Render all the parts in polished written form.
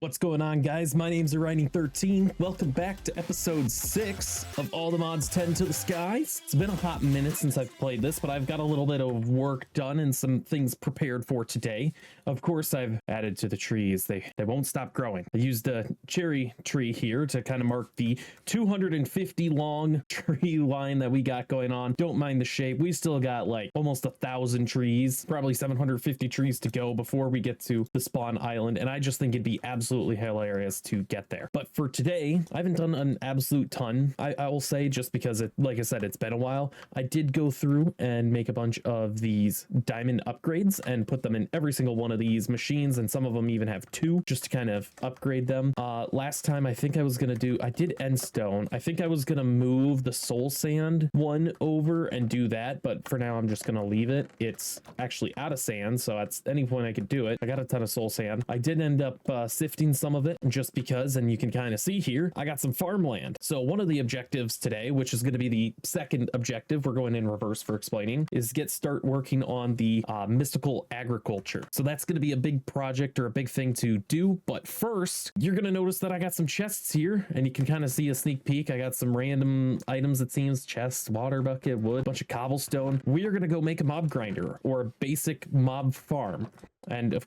What's going on, guys? My name's Writing13. Welcome back to episode 6 of All the Mods 10 to the Skies. It's been a hot minute since I've played this, but I've got a little bit of work done and some things prepared for today. Of course, I've added to the trees. They won't stop growing. I used a cherry tree here to kind of mark the 250 long tree line that we got going on. Don't mind the shape. We still got like almost 1,000 trees, probably 750 trees to go before we get to the spawn island, and I just think it'd be absolutely hilarious to get there. But for today, I haven't done an absolute ton, I will say, just because like I said, it's been a while. I did go through and make a bunch of these diamond upgrades and put them in every single one of these machines, and some of them even have 2 just to kind of upgrade them. Last time I think I was gonna do, I did end stone. I think I was gonna move the soul sand one over and do that, but for now I'm just gonna leave it. It's actually out of sand, so at any point I could do it. I got a ton of soul sand. I did end up sifting some of it just because, and you can kind of see here, I got some farmland. So one of the objectives today, which is going to be the second objective, we're going in reverse for explaining, is start working on the mystical agriculture. So that's going to be a big project or a big thing to do. But first, you're going to notice that I got some chests here, and you can kind of see a sneak peek. I got some random items, it seems: chests, water bucket, wood, bunch of cobblestone. We are going to go make a mob grinder or a basic mob farm. And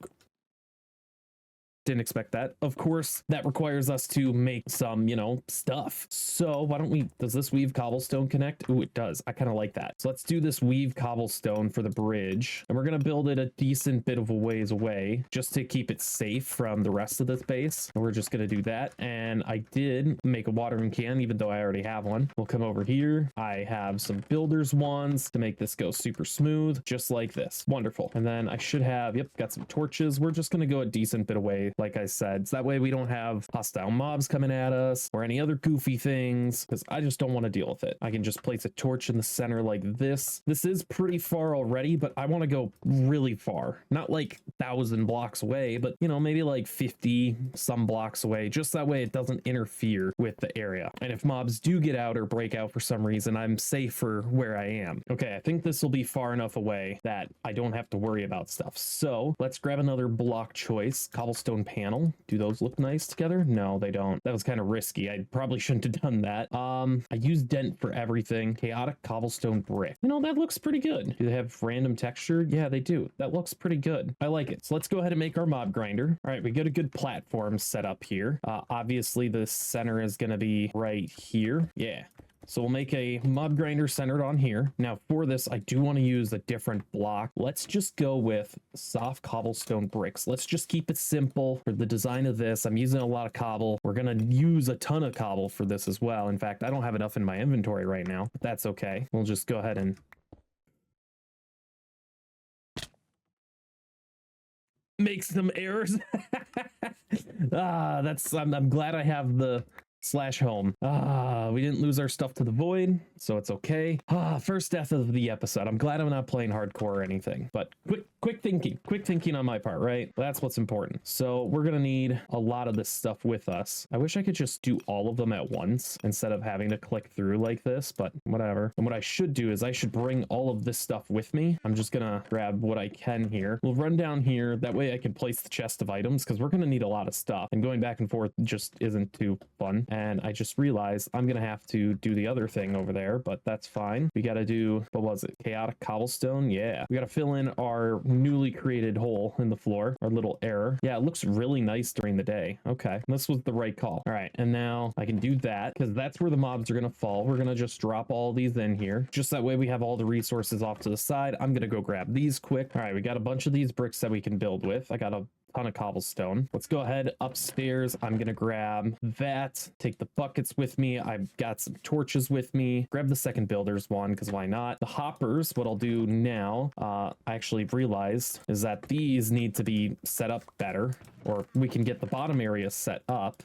didn't expect that. Of course, that requires us to make some, stuff. So why don't we, does this weave cobblestone connect? Ooh, it does. I kind of like that. So let's do this weave cobblestone for the bridge. And we're going to build it a decent bit of a ways away just to keep it safe from the rest of the space. And we're just going to do that. And I did make a watering can, even though I already have one. We'll come over here. I have some builder's wands to make this go super smooth, just like this. Wonderful. And then I should have, yep, got some torches. We're just going to go a decent bit away, like I said, so that way we don't have hostile mobs coming at us or any other goofy things, because I just don't want to deal with it. I can just place a torch in the center like this. This is pretty far already, but I want to go really far, not like 1,000 blocks away, but maybe like 50 some blocks away, just that way it doesn't interfere with the area. And if mobs do get out or break out for some reason, I'm safer where I am. Okay, I think this will be far enough away that I don't have to worry about stuff. So let's grab another block choice. Cobblestone panel. Do those look nice together? No, they don't. That was kind of risky. I probably shouldn't have done that. I use dent for everything. Chaotic cobblestone brick. That looks pretty good. Do they have random texture? Yeah, they do. That looks pretty good. I like it. So let's go ahead and make our mob grinder. All right, we got a good platform set up here. Obviously the center is going to be right here. Yeah. So we'll make a mob grinder centered on here. Now for this, I do want to use a different block. Let's just go with soft cobblestone bricks. Let's just keep it simple for the design of this. I'm using a lot of cobble. We're going to use a ton of cobble for this as well. In fact, I don't have enough in my inventory right now, but that's okay. We'll just go ahead and make some errors. I'm glad I have the /home. We didn't lose our stuff to the void, so it's okay. First death of the episode. I'm glad I'm not playing hardcore or anything, but quick thinking on my part, right? That's what's important. So we're gonna need a lot of this stuff with us. I wish I could just do all of them at once instead of having to click through like this, but whatever. And what I should do is I should bring all of this stuff with me. I'm just gonna grab what I can here. We'll run down here. That way I can place the chest of items, because we're gonna need a lot of stuff, and going back and forth just isn't too fun. And I just realized I'm gonna have to do the other thing over there, but that's fine. We gotta do, what was it? Chaotic cobblestone? Yeah. We gotta fill in our newly created hole in the floor, our little error. Yeah, it looks really nice during the day. Okay, this was the right call. All right, and now I can do that, because that's where the mobs are gonna fall. We're gonna just drop all these in here, just that way we have all the resources off to the side. I'm gonna go grab these quick. All right, we got a bunch of these bricks that we can build with. I got a ton of cobblestone. Let's go ahead upstairs. I'm gonna grab that, take the buckets with me. I've got some torches with me. Grab the second builder's one, because why not? The hoppers, what I'll do now, I actually realized, is that these need to be set up better, or we can get the bottom area set up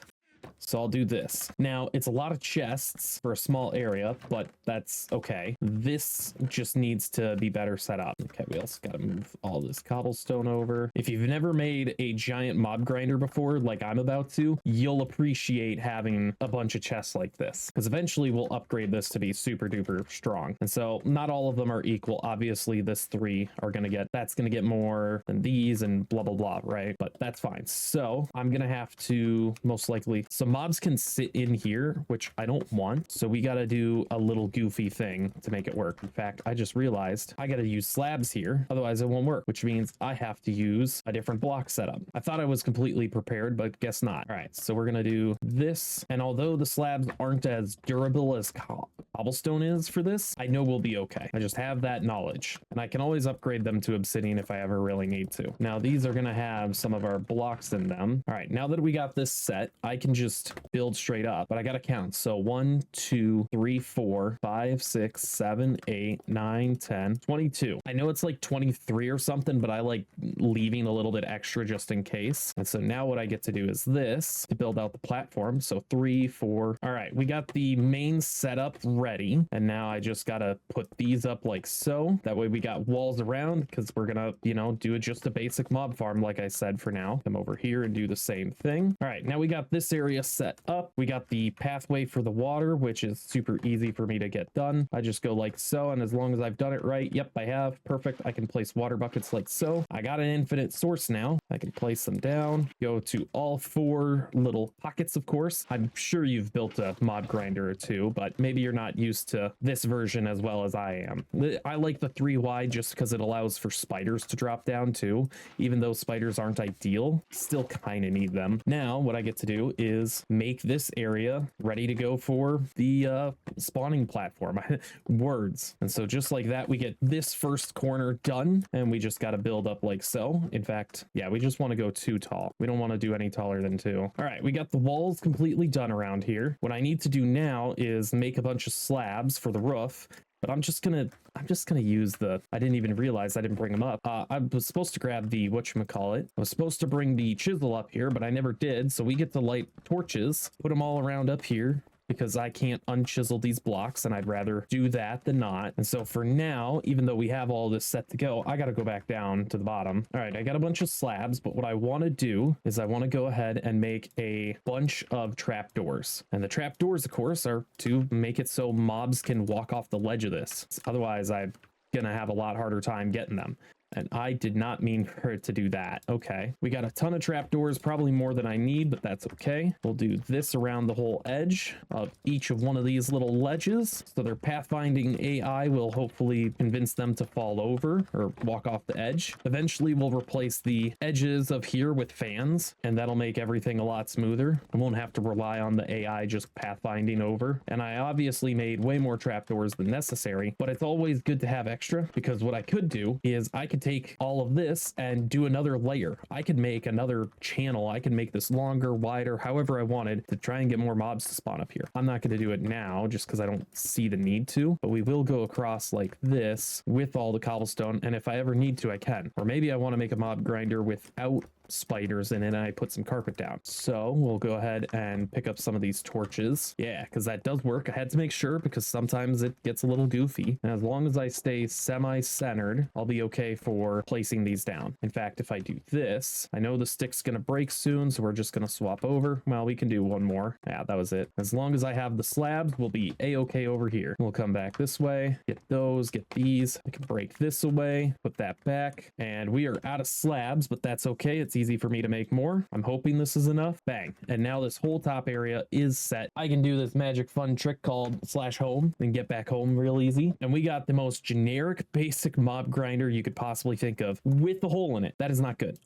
So I'll do this. Now, it's a lot of chests for a small area, but that's okay. This just needs to be better set up. Okay, we also got to move all this cobblestone over. If you've never made a giant mob grinder before, like I'm about to, you'll appreciate having a bunch of chests like this, because eventually we'll upgrade this to be super duper strong. And so not all of them are equal. Obviously, this 3 are going to get, that's going to get more than these and blah, blah, blah, right? But that's fine. So I'm going to have to most likely, so mobs can sit in here, which I don't want. So we got to do a little goofy thing to make it work. In fact, I just realized I got to use slabs here. Otherwise it won't work, which means I have to use a different block setup. I thought I was completely prepared, but guess not. All right, so we're going to do this. And although the slabs aren't as durable as cobblestone is for this, I know we'll be okay. I just have that knowledge, and I can always upgrade them to obsidian if I ever really need to. Now these are going to have some of our blocks in them. All right, now that we got this set, I can just build straight up, but I got to count. So 1, 2, 3, 4, 5, 6, 7, 8, 9, 10, 22. I know it's like 23 or something, but I like leaving a little bit extra just in case. And so now what I get to do is this to build out the platform. So 3, 4. All right, we got the main setup ready. And now I just got to put these up like so. That way we got walls around, because we're going to, you know, do it just a basic mob farm, like I said, for now. Come over here and do the same thing. All right, now we got this area set up. We got the pathway for the water, which is super easy for me to get done. I just go like so, and as long as I've done it right, yep, I have. Perfect. I can place water buckets like so. I got an infinite source now. I can place them down. Go to all 4 little pockets, of course. I'm sure you've built a mob grinder or 2, but maybe you're not used to this version as well as I am. I like the 3 wide just because it allows for spiders to drop down too. Even though spiders aren't ideal, still kind of need them. Now what I get to do is make this area ready to go for the spawning platform. Words. And so just like that, we get this first corner done, and we just got to build up like so. In fact, yeah, we just want to go 2 tall. We don't want to do any taller than 2. All right, we got the walls completely done around here. What I need to do now is make a bunch of slabs for the roof. But I'm just gonna use the, I didn't even realize I didn't bring them up. I was supposed to grab the, whatchamacallit. I was supposed to bring the chisel up here, but I never did. So we get to light torches, put them all around up here, because I can't unchisel these blocks, and I'd rather do that than not. And so for now, even though we have all this set to go, I got to go back down to the bottom. All right, I got a bunch of slabs, but what I want to do is I want to go ahead and make a bunch of trapdoors. And the trapdoors, of course, are to make it so mobs can walk off the ledge of this. Otherwise, I'm gonna have a lot harder time getting them. And I did not mean for it to do that. Okay, we got a ton of trapdoors, probably more than I need, but that's okay. We'll do this around the whole edge of each of one of these little ledges. So their pathfinding AI will hopefully convince them to fall over or walk off the edge. Eventually, we'll replace the edges of here with fans, and that'll make everything a lot smoother. I won't have to rely on the AI just pathfinding over. And I obviously made way more trapdoors than necessary, but it's always good to have extra, because what I could do is I could take all of this and do another layer. I could make another channel. I could make this longer, wider, however I wanted, to try and get more mobs to spawn up here. I'm not going to do it now just because I don't see the need to, but we will go across like this with all the cobblestone, and if I ever need to, I can. Or maybe I want to make a mob grinder without spiders in it, and I put some carpet down. So we'll go ahead and pick up some of these torches. Yeah, because that does work. I had to make sure, because sometimes it gets a little goofy, and as long as I stay semi-centered, I'll be okay for placing these down. In fact, if I do this, I know the stick's gonna break soon, so we're just gonna swap over. Well, we can do one more. Yeah, that was it. As long as I have the slabs, we'll be a-okay over here. We'll come back this way, get those, get these. I can break this away, put that back, and we are out of slabs, but that's okay. It's easy for me to make more. I'm hoping this is enough. Bang. And now this whole top area is set. I can do this magic fun trick called /home and get back home real easy. And we got the most generic basic mob grinder you could possibly think of with the hole in it. That is not good.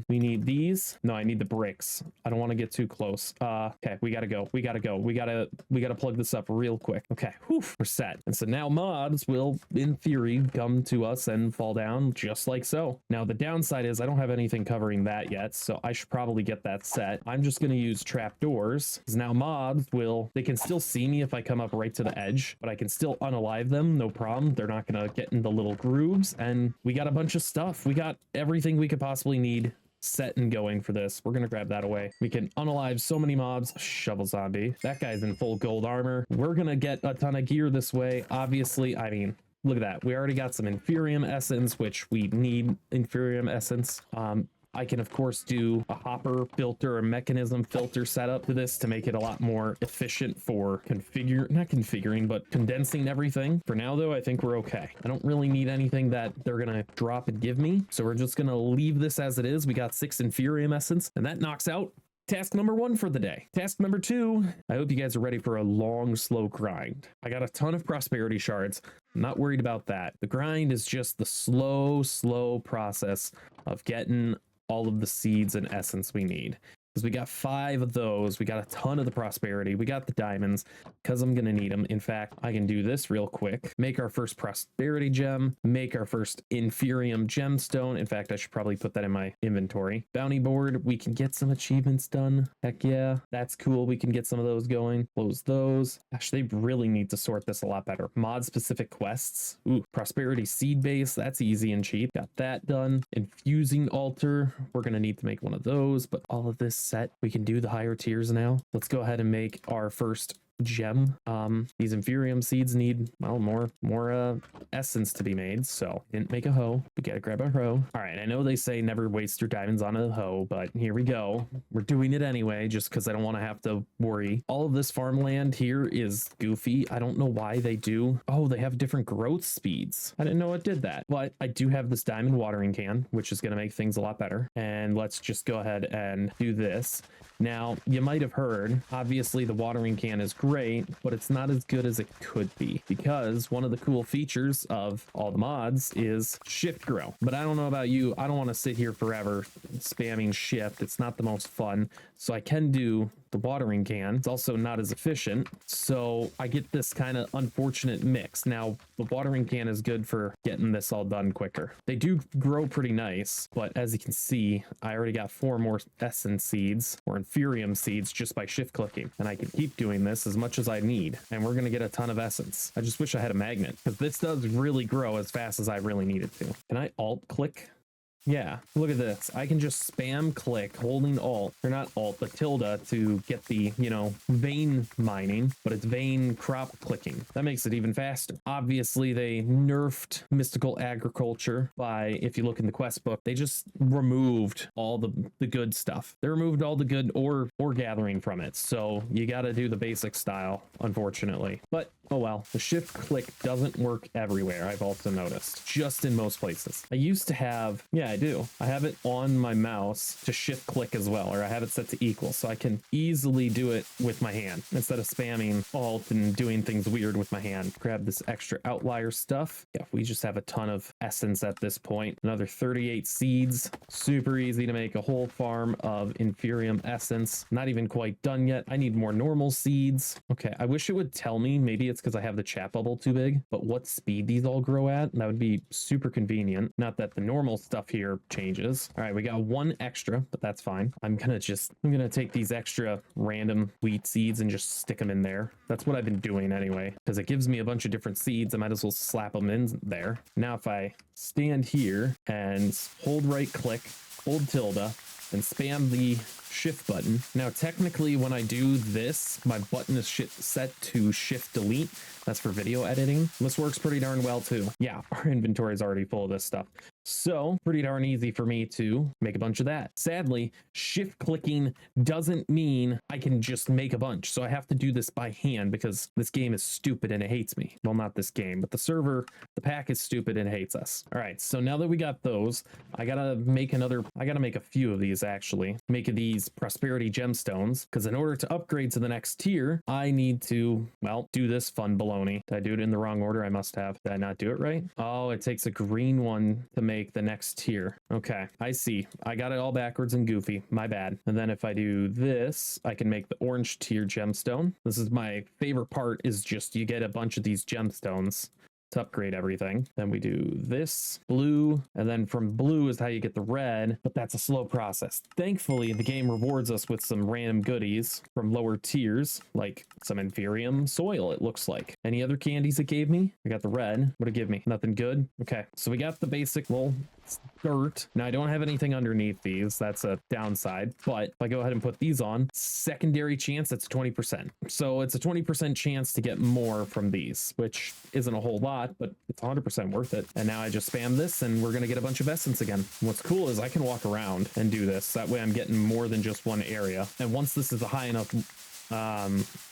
We need these. No, I need the bricks. I don't want to get too close. Okay, we gotta go. We gotta plug this up real quick. Okay, whew, we're set. And so now mobs will, in theory, come to us and fall down just like so. Now the downside is I don't have anything covering that yet, so I should probably get that set. I'm just going to use trapdoors, because now mobs they can still see me if I come up right to the edge, but I can still unalive them, no problem. They're not going to get in the little grooves, and we got a bunch of stuff. We got everything we could possibly need set and going for this. We're gonna grab that away. We can unalive so many mobs. Shovel zombie. That guy's in full gold armor. We're gonna get a ton of gear this way. Obviously, I mean, look at that. We already got some Inferium essence, which we need Inferium essence. I can of course do a hopper filter or mechanism filter setup to this to make it a lot more efficient for not configuring, but condensing everything. For now though, I think we're okay. I don't really need anything that they're gonna drop and give me. So we're just gonna leave this as it is. We got 6 Inferium essence, and that knocks out task number 1 for the day. Task number 2, I hope you guys are ready for a long, slow grind. I got a ton of prosperity shards. I'm not worried about that. The grind is just the slow process of getting all of the seeds and essence we need. Because we got 5 of those. We got a ton of the prosperity. We got the diamonds because I'm going to need them. In fact, I can do this real quick. Make our first prosperity gem. Make our first Inferium gemstone. In fact, I should probably put that in my inventory. Bounty board. We can get some achievements done. Heck yeah. That's cool. We can get some of those going. Close those. Gosh, they really need to sort this a lot better. Mod specific quests. Ooh, prosperity seed base. That's easy and cheap. Got that done. Infusing altar. We're going to need to make one of those, but all of this set, we can do the higher tiers now. Let's go ahead and make our first gem. These Inferium seeds need, well, more essence to be made, so didn't make a hoe. We gotta grab a hoe. All right, I know they say never waste your diamonds on a hoe, but here we go. We're doing it anyway just because I don't want to have to worry. All of this farmland here is goofy. I don't know why they do. Oh, they have different growth speeds. I didn't know it did that, but I do have this diamond watering can, which is going to make things a lot better. And let's just go ahead and do this. Now, you might have heard, obviously the watering can is great, but it's not as good as it could be because one of the cool features of all the mods is shift grow. But I don't know about you, I don't want to sit here forever spamming shift. It's not the most fun. So I can do the watering can. It's also not as efficient. So I get this kind of unfortunate mix. Now, the watering can is good for getting this all done quicker. They do grow pretty nice, but as you can see, I already got 4 more essence seeds or Inferium seeds just by shift clicking. And I can keep doing this as much as I need. And we're going to get a ton of essence. I just wish I had a magnet because this does really grow as fast as I really need it to. Can I alt click? Yeah, look at this. I can just spam click holding alt, or not alt, but tilde to get the, you know, vein mining, but it's vein crop clicking. That makes it even faster. Obviously, they nerfed mystical agriculture by, if you look in the quest book, they just removed all the good stuff. They removed all the good ore gathering from it. So you got to do the basic style, unfortunately. But oh well, the shift click doesn't work everywhere. I've also noticed, just in most places. I used to have, yeah, I do. I have it on my mouse to shift click as well, or I have it set to equal, so I can easily do it with my hand instead of spamming alt and doing things weird with my hand. Grab this extra outlier stuff. Yeah, we just have a ton of essence at this point. Another 38 seeds. Super easy to make a whole farm of Inferium essence. Not even quite done yet. I need more normal seeds. Okay, I wish it would tell me, maybe it's because I have the chat bubble too big, but what speed these all grow at. That would be super convenient. Not that the normal stuff here changes. All right, we got 1 extra, but that's fine. I'm gonna take these extra random wheat seeds and just stick them in there. That's what I've been doing anyway, because it gives me a bunch of different seeds. I might as well slap them in there. Now, if I stand here and hold right click, hold tilde, and spam the shift button. Now, technically, when I do this, my button is set to shift delete. That's for video editing. This works pretty darn well too. Yeah, our inventory is already full of this stuff. So pretty darn easy for me to make a bunch of that. Sadly, shift clicking doesn't mean I can just make a bunch. So I have to do this by hand because this game is stupid and it hates me. Well, not this game, but the server, the pack is stupid and hates us. All right, so now that we got those, I gotta make a few of these actually. Make these prosperity gemstones, because in order to upgrade to the next tier, I need to, well, do this fun baloney. Did I do it in the wrong order? I must have. Did I not do it right? Oh, it takes a green one to make the next tier. Okay, I see. I got it all backwards and goofy. My bad. And then if I do this, I can make the orange tier gemstone. This is my favorite part, is just you get a bunch of these gemstones to upgrade everything. Then we do this blue, and then from blue is how you get the red, but that's a slow process. Thankfully, the game rewards us with some random goodies from lower tiers, like some Inferium soil, it looks like. Any other candies it gave me? I got the red. What'd it give me? Nothing good? Okay, so we got the basic little dirt. Now I don't have anything underneath these. That's a downside, but if I go ahead and put these on, secondary chance, it's 20%. So it's a 20% chance to get more from these, which isn't a whole lot, but it's 100% worth it. And now I just spam this and we're going to get a bunch of essence again. What's cool is I can walk around and do this. That way I'm getting more than just one area. And once this is a high enough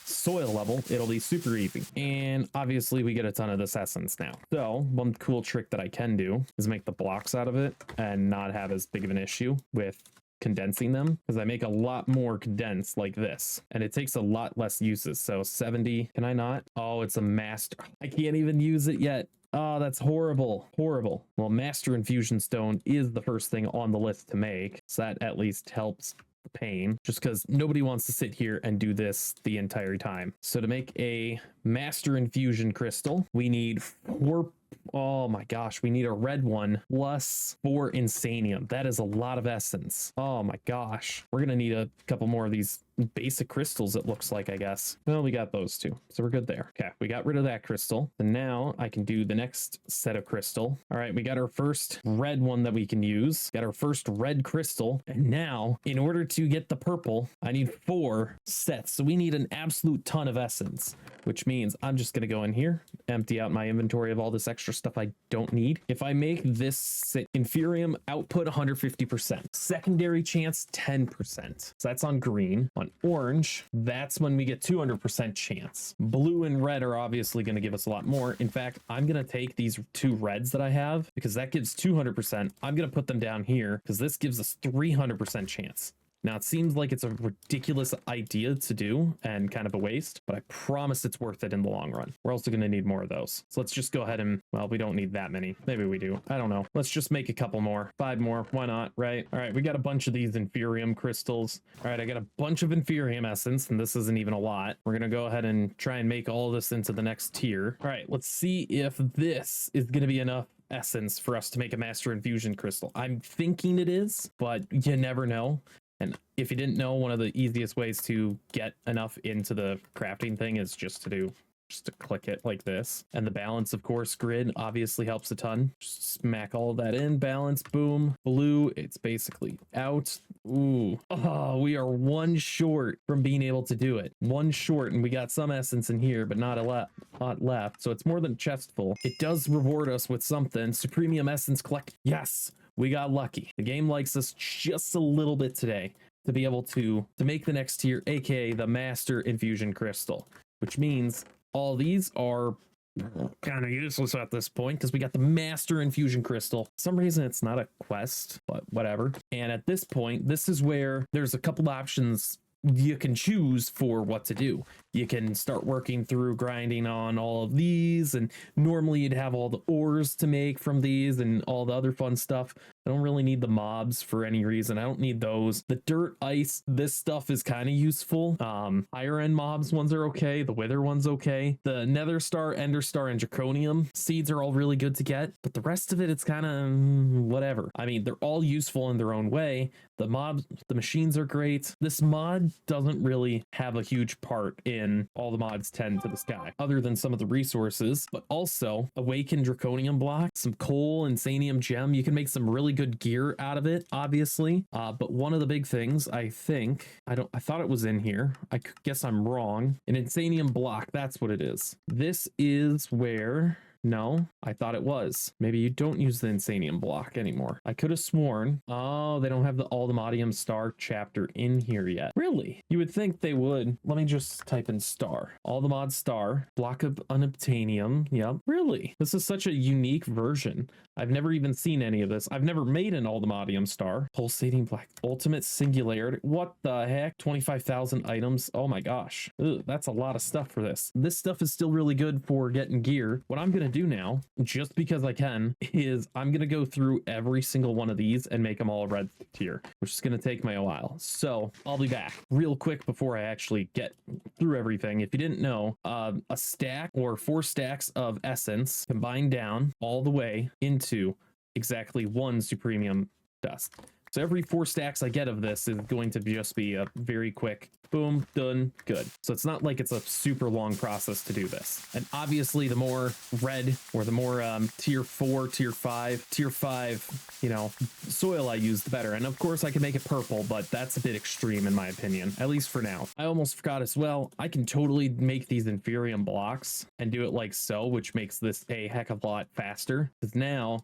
soil level, it'll be super easy. And obviously we get a ton of this essence now. So one cool trick that I can do is make the blocks out of it and not have as big of an issue with condensing them, because I make a lot more condensed like this and it takes a lot less uses. So 70, can I not? Oh, it's a master. I can't even use it yet. Oh, that's horrible. Horrible. Well, master infusion stone is the first thing on the list to make, so that at least helps pain, just because nobody wants to sit here and do this the entire time. So to make a master infusion crystal, we need 4, oh my gosh, we need a red one plus 4 insanium. That is a lot of essence. Oh my gosh, we're gonna need a couple more of these basic crystals, it looks like, I guess. Well, we got those two, so we're good there. Okay, we got rid of that crystal, and now I can do the next set of crystal. All right, we got our first red one that we can use, got our first red crystal, and now in order to get the purple, I need 4 sets. So we need an absolute ton of essence, which means I'm just gonna go in here, empty out my inventory of all this extra stuff I don't need. If I make this Inferium output 150%, secondary chance 10%, so that's on green. On orange, that's when we get 200% chance. Blue and red are obviously going to give us a lot more. In fact, I'm going to take these 2 reds that I have, because that gives 200%. I'm going to put them down here because this gives us 300% chance. Now, it seems like it's a ridiculous idea to do and kind of a waste, but I promise it's worth it in the long run. We're also going to need more of those. So let's just go ahead and, well, we don't need that many. Maybe we do. I don't know. Let's just make a couple more. 5 more. Why not? Right? All right. We got a bunch of these Inferium crystals. All right. I got a bunch of Inferium essence, and this isn't even a lot. We're going to go ahead and try and make all this into the next tier. All right. Let's see if this is going to be enough essence for us to make a master infusion crystal. I'm thinking it is, but you never know. And if you didn't know, one of the easiest ways to get enough into the crafting thing is just to click it like this. And the balance, of course, grid obviously helps a ton. Just smack all of that in, balance, boom. Blue, it's basically out. Ooh, oh, we are 1 short from being able to do it. 1 short, and we got some essence in here, but not a lot left. So it's more than a chest full. It does reward us with something. Supremium essence collect. Yes. We got lucky. The game likes us just a little bit today to be able to make the next tier, aka the master infusion crystal, which means all these are kind of useless at this point because we got the master infusion crystal. For some reason it's not a quest, but whatever. And at this point, this is where there's a couple options you can choose for what to do. You can start working through grinding on all of these, and normally you'd have all the ores to make from these and all the other fun stuff. I don't really need the mobs for any reason. I don't need those. The dirt, ice, this stuff is kind of useful. Higher end mobs ones are okay. The wither one's okay. The nether star, ender star, and draconium seeds are all really good to get, but the rest of it, it's kind of whatever. I mean, they're all useful in their own way. The mobs, the machines are great. This mod doesn't really have a huge part in all the mods 10 to the sky, other than some of the resources, but also awakened draconium block, some coal, insanium gem. You can make some really good gear out of it, obviously. But one of the big things, I think, I thought it was in here. I guess I'm wrong. An insanium block, that's what it is. This is where... No, I thought it was. Maybe you don't use the Insanium block anymore. I could have sworn. Oh, they don't have the Aldemodium star chapter in here yet. Really? You would think they would. Let me just type in star. Aldemod star. Block of unobtainium. Yep. Really? This is such a unique version. I've never even seen any of this. I've never made an Aldemodium star. Pulsating black. Ultimate singularity. What the heck? 25,000 items. Oh my gosh. Ugh, that's a lot of stuff for this. This stuff is still really good for getting gear. What I'm going to do now, just because I can, is I'm going to go through every single one of these and make them all red tier, which is going to take me a while. So I'll be back real quick before I actually get through everything. If you didn't know, a stack or 4 stacks of essence combined down all the way into exactly 1 supremium dust. So every 4 stacks I get of this is going to just be a very quick boom, done, good. So it's not like it's a super long process to do this. And obviously the more red or the more tier 4, tier 5, you know, soil I use, the better. And of course I can make it purple, but that's a bit extreme in my opinion, at least for now. I almost forgot as well, I can totally make these Inferium blocks and do it like so, which makes this a heck of a lot faster. Because now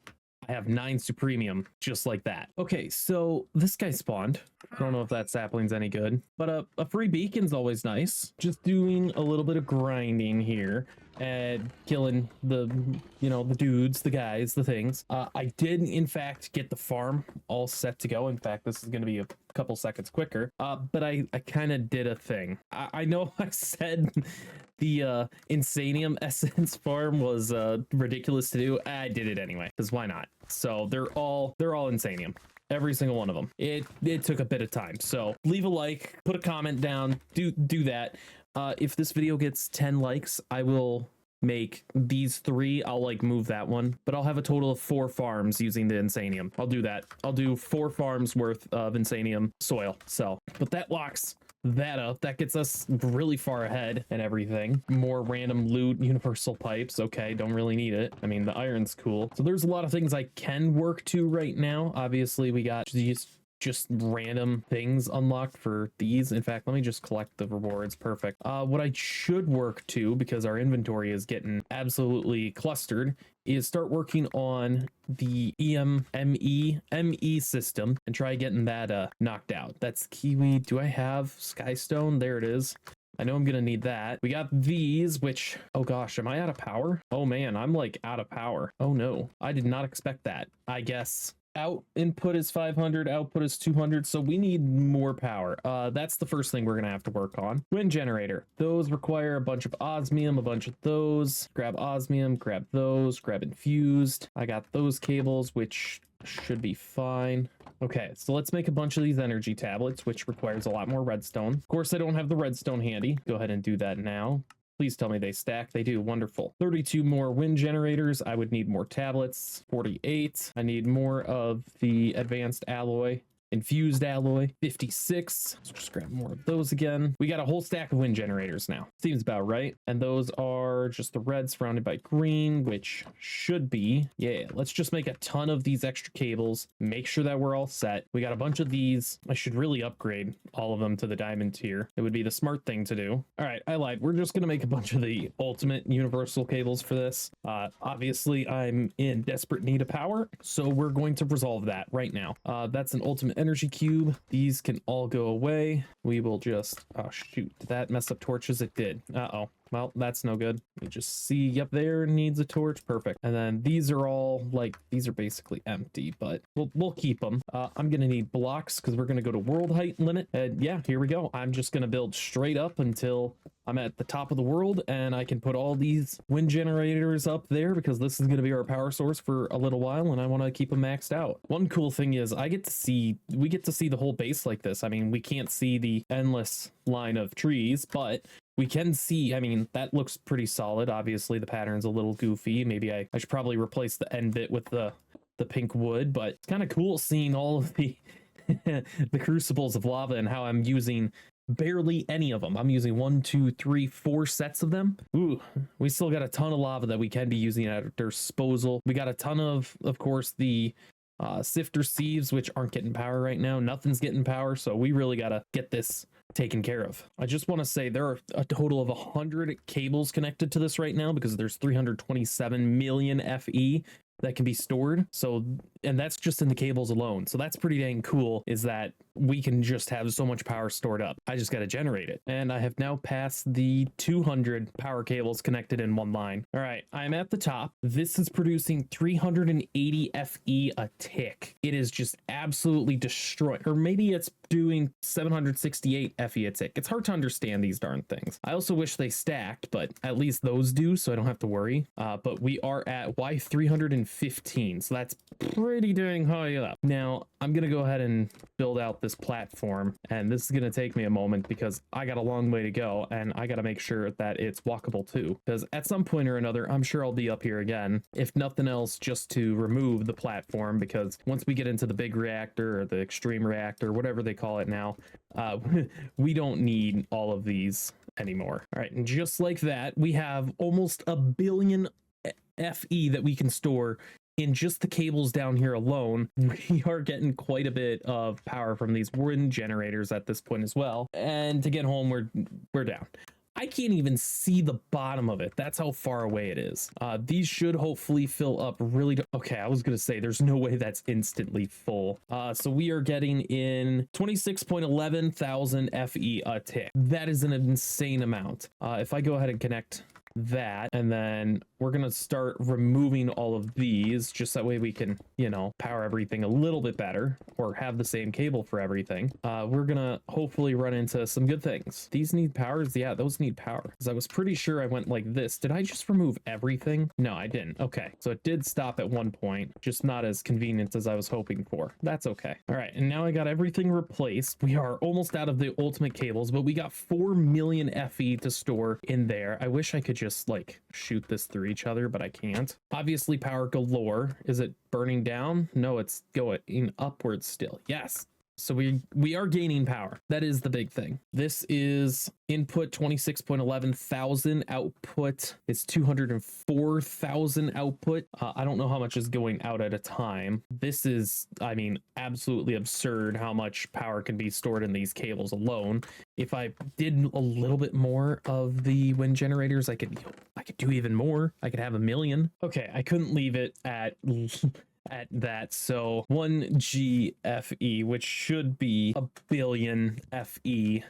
I have 9 supremium just like that. Okay, so this guy spawned. I don't know if that sapling's any good, but a free beacon's always nice. Just doing a little bit of grinding here and killing the, you know, the dudes, the guys, the things. I did in fact get the farm all set to go. In fact, this is going to be a couple seconds quicker, but I kind of did a thing. I know I said the Insanium essence farm was ridiculous to do. I did it anyway, because why not? So they're all Insanium. Every single one of them. It took a bit of time. So leave a like, put a comment down, do that. If this video gets 10 likes, I will make these 3. I'll like move that one, but I'll have a total of 4 farms using the Insanium. I'll do that. I'll do 4 farms worth of Insanium soil. So, but that locks that up. That gets us really far ahead and everything. More random loot, universal pipes. Okay, don't really need it. I mean, the iron's cool. So there's a lot of things I can work to right now. Obviously, we got these just random things unlocked for these. In fact, let me just collect the rewards. Perfect. What I should work to, because our inventory is getting absolutely clustered, is start working on the ME system and try getting that knocked out. That's kiwi. Do I have skystone? There it is. I know I'm gonna need that. We got these, which, oh gosh, am I out of power? Oh man, I'm like out of power. Oh no, I did not expect that. I guess input is 500, output is 200, so we need more power. That's the first thing we're gonna have to work on. Wind generator. Those require a bunch of osmium, a bunch of those. Grab osmium, grab those, grab infused. I got those cables, which should be fine. Okay, so let's make a bunch of these energy tablets, which requires a lot more redstone. Of course, I don't have the redstone handy. Go ahead and do that now. Please tell me they stack. They do. Wonderful. 32 more wind generators. I would need more tablets. 48. I need more of the advanced alloy. Infused alloy. 56. Let's just grab more of those again. We got a whole stack of wind generators now. Seems about right. And those are just the red surrounded by green, which should be, yeah, let's just make a ton of these extra cables. Make sure that we're all set. We got a bunch of these. I should really upgrade all of them to the diamond tier. It would be the smart thing to do. All right, I lied. We're just going to make a bunch of the ultimate universal cables for this. Obviously, I'm in desperate need of power, so we're going to resolve that right now. That's an ultimate energy cube. These can all go away. We will just, oh shoot, did that mess up torches? It did. Uh-oh. Well, that's no good. We just see up there needs a torch. Perfect. And then these are all like, these are basically empty, but we'll keep them. I'm gonna need blocks because we're gonna go to world height limit. And yeah, here we go. I'm just gonna build straight up until I'm at the top of the world, and I can put all these wind generators up there because this is going to be our power source for a little while, and I want to keep them maxed out. One cool thing is we get to see the whole base like this. I mean, we can't see the endless line of trees, but we can see, I mean, that looks pretty solid. Obviously, the pattern's a little goofy. Maybe I should probably replace the end bit with the pink wood, but it's kind of cool seeing all of the the crucibles of lava and how I'm using barely any of them. I'm using 1, 2, 3, 4 sets of them. Ooh, we still got a ton of lava that we can be using at our disposal. We got a ton of course, the sifter sieves, which aren't getting power right now. Nothing's getting power, so we really gotta get this taken care of. I just want to say there are a total of 100 cables connected to this right now because there's 327 million FE that can be stored. So, and that's just in the cables alone. So that's pretty dang cool, is that we can just have so much power stored up. I just got to generate it. And I have now passed the 200 power cables connected in one line. All right, I'm at the top. This is producing 380 FE a tick. It is just absolutely destroyed. Or maybe it's doing 768 FE a tick. It's hard to understand these darn things. I also wish they stacked, but at least those do, so I don't have to worry. But we are at Y315, so that's pretty pretty dang high up. Now, I'm going to go ahead and build out this platform, and this is going to take me a moment because I got a long way to go, and I got to make sure that it's walkable too, because at some point or another, I'm sure I'll be up here again, if nothing else, just to remove the platform, because once we get into the big reactor or the extreme reactor, whatever they call it now, we don't need all of these anymore. All right, and just like that, we have almost a billion FE that we can store in just the cables down here alone. We are getting quite a bit of power from these wind generators at this point as well. And to get home, we're down. I can't even see the bottom of it. That's how far away it is. These should hopefully fill up really. Okay, I was going to say there's no way that's instantly full. So we are getting in 26.11 thousand FE a tick. That is an insane amount. If I go ahead and connect that, and then we're gonna start removing all of these, just that way we can, you know, power everything a little bit better, or have the same cable for everything. We're gonna hopefully run into some good things. These need powers. Yeah, those need power, because I was pretty sure I went like this. Did I just remove everything? No, I didn't. Okay, so it did stop at one point, just not as convenient as I was hoping for. That's okay. All right, and now I got everything replaced. We are almost out of the ultimate cables, but we got 4 million FE to store in there. I wish I could just like shoot this through each other, but I can't. Obviously power galore. Is it burning down? No, it's going upwards still. Yes. So we are gaining power. That is the big thing. This is input 26.11 thousand, output is 204,000 output. I don't know how much is going out at a time. This is, I mean, absolutely absurd how much power can be stored in these cables alone. If I did a little bit more of the wind generators, I could do even more. I could have 1 million. Okay, I couldn't leave it at that, so 1 GFE, which should be a billion FE,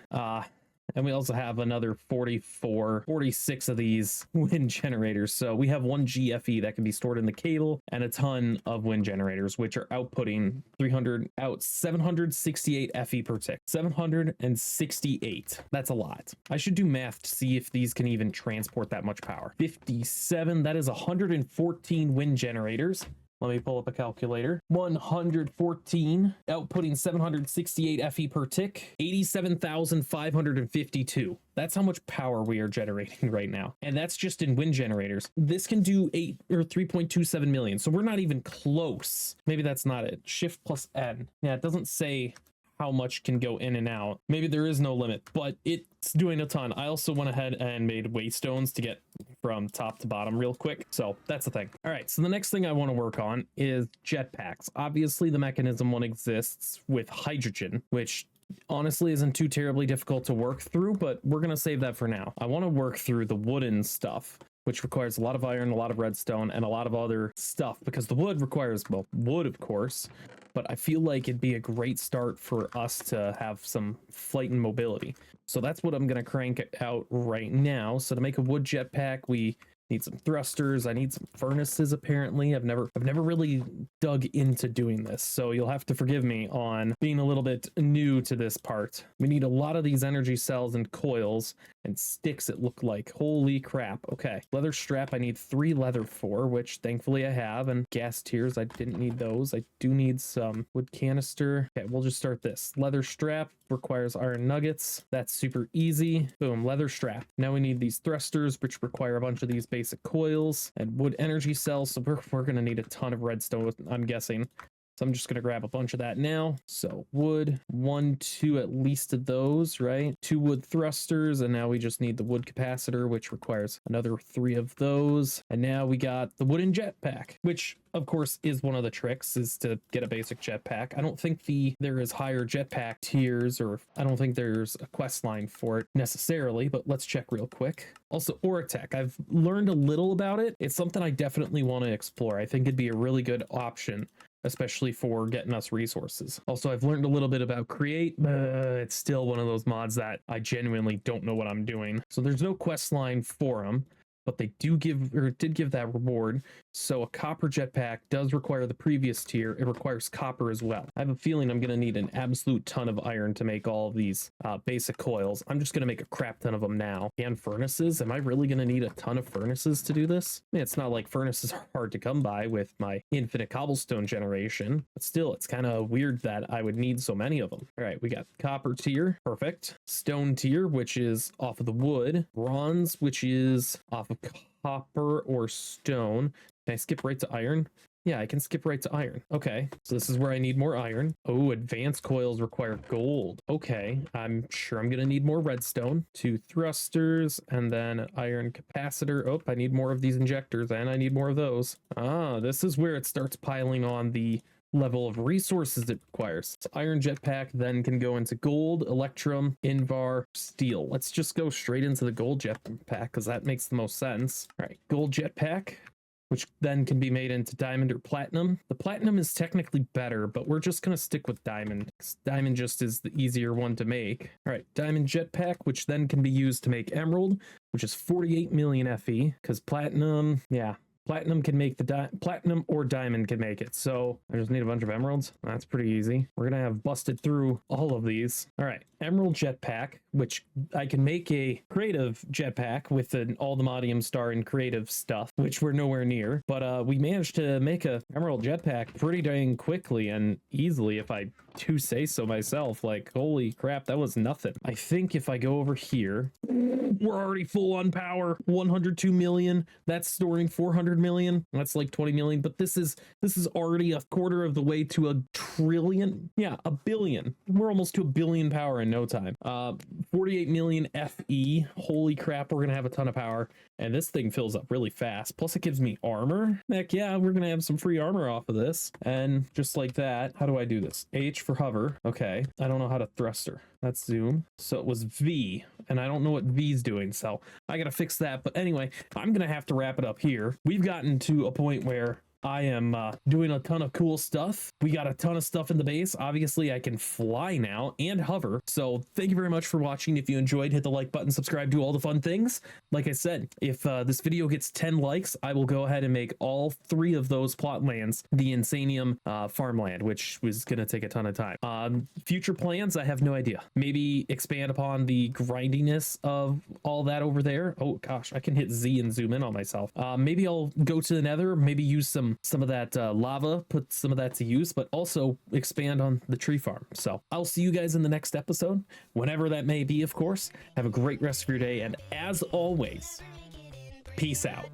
and we also have another 46 of these wind generators. So we have 1 GFE that can be stored in the cable, and a ton of wind generators, which are outputting 768 FE per tick. 768. That's a lot. I should do math to see if these can even transport that much power. 57, that is 114 wind generators. Let me pull up a calculator. 114, outputting 768 FE per tick, 87,552. That's how much power we are generating right now. And that's just in wind generators. This can do 3.27 million. So we're not even close. Maybe that's not it. Shift plus N. Yeah, it doesn't say how much can go in and out. Maybe there is no limit, but it's doing a ton. I also went ahead and made waystones to get from top to bottom real quick. So that's the thing. All right, so the next thing I want to work on is jetpacks. Obviously the mechanism one exists with hydrogen, which honestly isn't too terribly difficult to work through, but we're going to save that for now. I want to work through the wooden stuff, which requires a lot of iron, a lot of redstone, and a lot of other stuff, because the wood requires, well, wood, of course, but I feel like it'd be a great start for us to have some flight and mobility. So that's what I'm going to crank out right now. So to make a wood jetpack, we need some thrusters. I need some furnaces, apparently. I've never really dug into doing this, so you'll have to forgive me on being a little bit new to this part. We need a lot of these energy cells and coils and sticks, it looked like. Holy crap. Okay, leather strap I need 3 leather for, which thankfully I have, and gas tiers, I didn't need those. I do need some wood canister. Okay, we'll just start this. Leather strap requires iron nuggets. That's super easy. Boom, leather strap. Now we need these thrusters, which require a bunch of these basic coils, and wood energy cells, so we're gonna need a ton of redstone, I'm guessing. So I'm just going to grab a bunch of that now. So wood, 1, 2 at least of those, right? 2 wood thrusters, and now we just need the wood capacitor, which requires another 3 of those. And now we got the wooden jetpack, which of course is one of the tricks, is to get a basic jetpack. I don't think there is higher jetpack tiers, or I don't think there's a quest line for it necessarily, but let's check real quick. Also, Oratech, I've learned a little about it. It's something I definitely want to explore. I think it'd be a really good option, especially for getting us resources. Also, I've learned a little bit about Create, but it's still one of those mods that I genuinely don't know what I'm doing. So there's no quest line for them, but they did give that reward, So a copper jetpack does require the previous tier. It requires copper as well. I have a feeling I'm going to need an absolute ton of iron to make all of these basic coils. I'm just going to make a crap ton of them now. And furnaces. Am I really going to need a ton of furnaces to do this? I mean, it's not like furnaces are hard to come by with my infinite cobblestone generation, but still, it's kind of weird that I would need so many of them. All right, we got copper tier. Perfect. Stone tier, which is off of the wood. Bronze, which is off of copper or stone. Can I skip right to iron? Yeah, I can skip right to iron. Okay, so this is where I need more iron. Oh, advanced coils require gold. Okay, I'm sure I'm gonna need more redstone. 2 thrusters, and then an iron capacitor. Oh, I need more of these injectors, and I need more of those. Ah, this is where it starts piling on the level of resources it requires. So iron jetpack then can go into gold, electrum, invar, steel. Let's just go straight into the gold jetpack because that makes the most sense. All right, gold jetpack, which then can be made into diamond or platinum. The platinum is technically better, but we're just going to stick with diamond, because diamond just is the easier one to make. All right, diamond jetpack, which then can be used to make emerald, which is 48 million FE, because platinum, yeah, platinum can make the platinum or diamond can make it. So I just need a bunch of emeralds. That's pretty easy. We're gonna have busted through all of these. All right, emerald jetpack, which I can make a creative jetpack with an all-the-modium star and creative stuff, which we're nowhere near. But we managed to make a emerald jetpack pretty dang quickly and easily, if I do say so myself. Like, holy crap, that was nothing. I think if I go over here, we're already full on power. 102 million. That's storing 400 million. That's like 20 million. But this is already a quarter of the way to a trillion. Yeah, a billion. We're almost to a billion power in no time. 48 million FE. Holy crap, we're gonna have a ton of power. And this thing fills up really fast. Plus it gives me armor. Heck yeah, we're gonna have some free armor off of this. And just like that, how do I do this? H for hover. Okay, I don't know how to thruster. That's zoom. So it was V, and I don't know what V's doing, so I gotta fix that. But anyway, I'm gonna have to wrap it up here. We've gotten to a point where I am doing a ton of cool stuff. We got a ton of stuff in the base. Obviously, I can fly now and hover. So thank you very much for watching. If you enjoyed, hit the like button, subscribe, do all the fun things. Like I said, if this video gets 10 likes, I will go ahead and make all 3 of those plot lands the Insanium farmland, which was going to take a ton of time. Future plans, I have no idea. Maybe expand upon the grindiness of all that over there. Oh gosh, I can hit Z and zoom in on myself. Maybe I'll go to the nether, maybe use some of that lava, put some of that to use, but also expand on the tree farm. So I'll see you guys in the next episode, whenever that may be, of course. Have a great rest of your day, and as always, peace out.